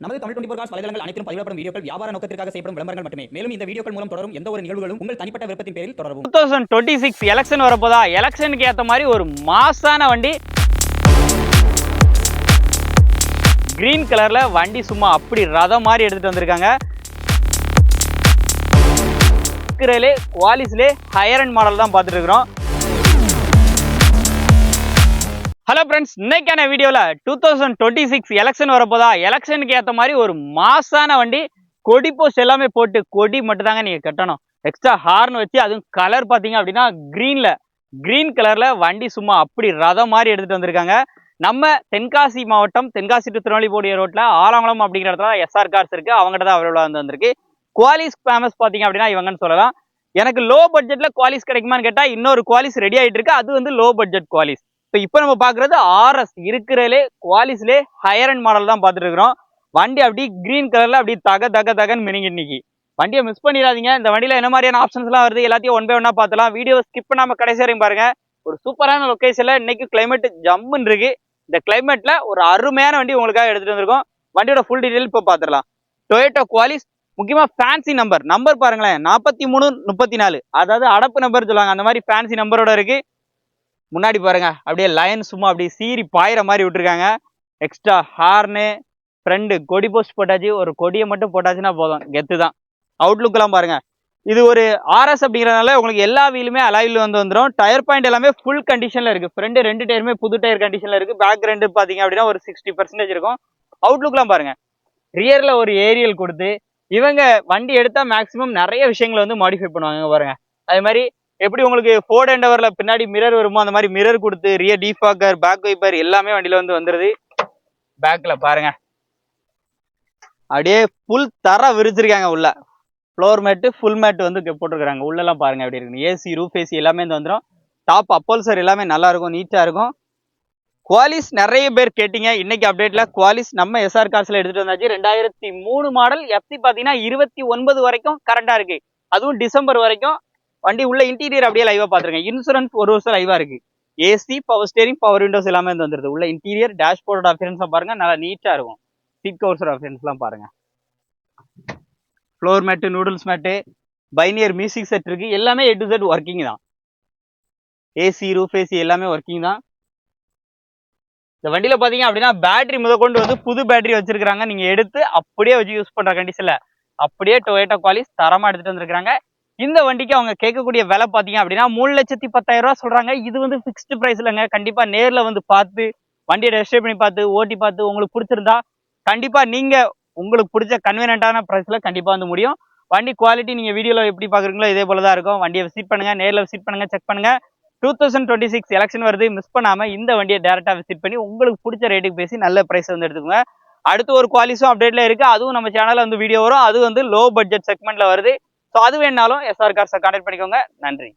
நமது தமிழ் 24 காஸ் வலைதளங்கள் அனைத்தும் பதிவிடப்படும் வீடியோக்கள் வியாபார நோக்கத்திற்காக செய்யப்படும் விளம்பரங்கள் மட்டுமே. மேலும் இந்த வீடியோக்கள் மூலம் தொடரும் எந்த ஒரு நிகழ்வுகளும் உங்கள் தனிப்பட்ட விருப்பத்தின் பேரில் தொடரவும். 2026 எலெக்ஷன் வரப்போதா, எலெக்ஷனுக்கு ஏற்ற மாதிரி ஒரு மாசான வண்டி. கிரீன் கலர்ல வண்டி சும்மா அப்படி ரதம் மாதிரி எடுத்துட்டு வந்திருக்காங்க. குவாலிஸ்லே ஹையர் அண்ட் மாடல் தான் பார்த்துட்டு இருக்கிறோம். ஹலோ ஃப்ரெண்ட்ஸ், இன்னைக்கான வீடியோவில் 2026 எலெக்ஷன் வரப்போதா, எலெக்ஷனுக்கு ஏற்ற மாதிரி ஒரு மாசான வண்டி. கொடி போஸ்ட் எல்லாமே போட்டு, கொடி மட்டும் தாங்க நீங்கள் கட்டணும். எக்ஸ்ட்ரா ஹார்ன் வச்சு, அதுவும் கலர் பார்த்தீங்க அப்படின்னா கிரீன் கலரில் வண்டி சும்மா அப்படி ரதம் மாதிரி எடுத்துகிட்டு வந்திருக்காங்க. நம்ம தென்காசி மாவட்டம், தென்காசி டு திருநெல்வேலி ரோட்டில் ஆலங்குளம் அப்படிங்கிற இடத்துல எஸ்ஆர் கார்ஸ் இருக்குது. அவங்ககிட்ட தான் அவைலபிளாக வந்திருக்கு. குவாலிஸ் ஃபேமஸ் பார்த்தீங்க அப்படின்னா இவங்கன்னு சொல்லலாம். எனக்கு லோ பட்ஜெட்டில் குவாலிஸ் கிடைக்குமான்னு கேட்டால் இன்னொரு குவாலிஸ் ரெடி ஆகிட்டு இருக்கு. அது வந்து லோ பட்ஜெட் குவாலிஸ். இப்போ நம்ம பார்க்குறது ஆர்எஸ் இருக்கிறதுலே குவாலிஸ்லே ஹையர் அண்ட் மாடல் தான் பார்த்துட்டு இருக்கிறோம். வண்டி அப்படி கிரீன் கலரில் அப்படி தகன்னு மினிங்கி இன்னைக்கு. வண்டியை மிஸ் பண்ணிடாதீங்க. இந்த வண்டியில் என்ன மாதிரியான ஆப்ஷன்ஸ்லாம் வருது எல்லாத்தையும் ஒன் பை ஒன்னா பார்த்துலாம். வீடியோ ஸ்கிப் பண்ணாமல் கடைசி வரைக்கும் பாருங்க. ஒரு சூப்பரான லொக்கேஷனில் இன்னைக்கு கிளைமேட் ஜம்முன்னு இருக்கு. இந்த கிளைமேட்டில் ஒரு அருமையான வண்டி உங்களுக்காக எடுத்துகிட்டு வந்திருக்கோம். வண்டியோட ஃபுல் டீட்டெயில் இப்போ பார்த்துடலாம். டொயோட்டா குவாலிஸ், முக்கியமாக ஃபேன்சி நம்பர் பாருங்களேன், 4334, அதாவது அடப்பு நம்பர் சொல்லுவாங்க, அந்த மாதிரி ஃபேன்சி நம்பரோட இருக்கு. முன்னாடி பாருங்க அப்படியே லைன் சும்மா அப்படியே சீரி பாயிற மாதிரி விட்டுருக்காங்க. எக்ஸ்ட்ரா ஹார்னு, ஃப்ரெண்டு கொடி போஸ்ட் போட்டாச்சு. ஒரு கொடியை மட்டும் போட்டாச்சுன்னா போதும், கெத்து தான். அவுட்லுக்கெல்லாம் பாருங்க. இது ஒரு ஆர்எஸ் அப்படிங்கிறதுனால உங்களுக்கு எல்லா வீலுமே அலாயில் வந்துடும். டயர் பாயிண்ட் எல்லாமே ஃபுல் கண்டிஷன்ல இருக்கு. ஃப்ரெண்டு 2 டயருமே புது டயர் கண்டிஷன்ல இருக்கு. பேக் 2 பாத்தீங்க அப்படின்னா ஒரு 60% இருக்கும். அவுட்லுக்லாம் பாருங்க. ரியர்ல ஒரு ஏரியல் கொடுத்து இவங்க வண்டி எடுத்தா மேக்சிமம் நிறைய விஷயங்களை வந்து மாடிஃபை பண்ணுவாங்க பாருங்க. அதே மாதிரி எப்படி உங்களுக்கு ஃபோர்ட் எண்டவர்ல பின்னாடி மிரர் வருமோ அந்த மாதிரி மிரர் கொடுத்து ரியர் டீஃபாக்கர், பேக் வைப்பர் எல்லாமே வண்டியில வந்து வந்துருது. பேக்ல பாருங்க அப்படியே ஃபுல் தர விரிச்சிருக்காங்க. உள்ள ஃப்ளோர் மேட்டு, ஃபுல் மேட்டு வந்து போட்டுருக்காங்க. உள்ளெல்லாம் பாருங்க எப்படி இருக்கு. ஏசி, ரூஃப் ஏசி எல்லாமே வந்து வந்துடும். டாப் அப்பல்சர் எல்லாமே நல்லா இருக்கும், நீட்டா இருக்கும். குவாலிஸ் நிறைய பேர் கேட்டீங்க. இன்னைக்கு அப்டேட்ல குவாலிஸ் நம்ம எஸ்ஆர் கார்ஸ்ல எடுத்துட்டு வந்தாச்சு. 2003 மாடல். எஃப்சி பாத்தீங்கன்னா 29 வரைக்கும் கரண்டா இருக்கு. அதுவும் டிசம்பர் வரைக்கும். வண்டி உள்ள இன்டீரியர் அப்படியே லைவா பாத்துருங்க. இன்சூரன்ஸ் ஒரு வருஷம் லைவா இருக்கு. AC, power steering, power Windows எல்லாமே வந்துருது. உள்ள இன்டீரியர் டேஷ்போர்டோட அஃபியரன்ஸ் பாருங்க, நல்லா நீட்டா இருக்கும். சீட் கவர்ஸோட அஃபியரன்ஸ் எல்லாம் பாருங்க. Floor mat, noodles mat, Pioneer music set இருக்கு. எல்லாமே A to Z ஒர்க்கிங் தான். ஏசி, ரூஃப் ஏசி எல்லாமே ஒர்க்கிங் தான். இந்த வண்டியில பாத்தீங்க அப்படின்னா பேட்டரி முதற்கொண்டு வந்து புது பேட்டரி வச்சிருக்காங்க. நீங்க எடுத்து அப்படியே வச்சு யூஸ் பண்ற கண்டிஷன்ல அப்படியே டொயோட்டா குவாலிஸ் தரமா எடுத்துட்டு வந்திருக்காங்க. இந்த வண்டிக்கு அவங்க கேட்கக்கூடிய விலை பார்த்தீங்க அப்படின்னா 3,10,000 ரூபா சொல்றாங்க. இது வந்து ஃபிக்ஸ்டு பிரைஸ் இல்லைங்க. கண்டிப்பா நேரில் வந்து பார்த்து வண்டியை ரெஜிஸ்டர் பண்ணி பார்த்து ஓட்டி பார்த்து உங்களுக்கு பிடிச்சிருந்தா கண்டிப்பா நீங்க உங்களுக்கு பிடிச்ச கன்வீனியன்டான பிரைஸ்ல கண்டிப்பா வந்து முடியும். வண்டி குவாலிட்டி நீங்க வீடியோல எப்படி பாக்குறீங்களோ இதே போலதான் இருக்கும். வண்டியை விசிட் பண்ணுங்க, நேரில் விசிட் பண்ணுங்க, செக் பண்ணுங்க. 2026 எலெக்ஷன் வருது, மிஸ் பண்ணாம இந்த வண்டியை டேரக்டா விசிட் பண்ணி உங்களுக்கு பிடிச்ச ரேட்டுக்கு பேசி நல்ல பிரைஸ் வந்து எடுத்துக்கோங்க. அடுத்து ஒரு குவாலிஸும் அப்டேட்ல இருக்கு. அதுவும் நம்ம சேனல்ல வந்து வீடியோ வரும். அது வந்து லோ பட்ஜெட் செக்மெண்ட்ல வருது. ஸோ அது வேணாலும் எஸ்ஆர் கார்ஸை கான்டாக்ட் பண்ணிக்கோங்க. நன்றி.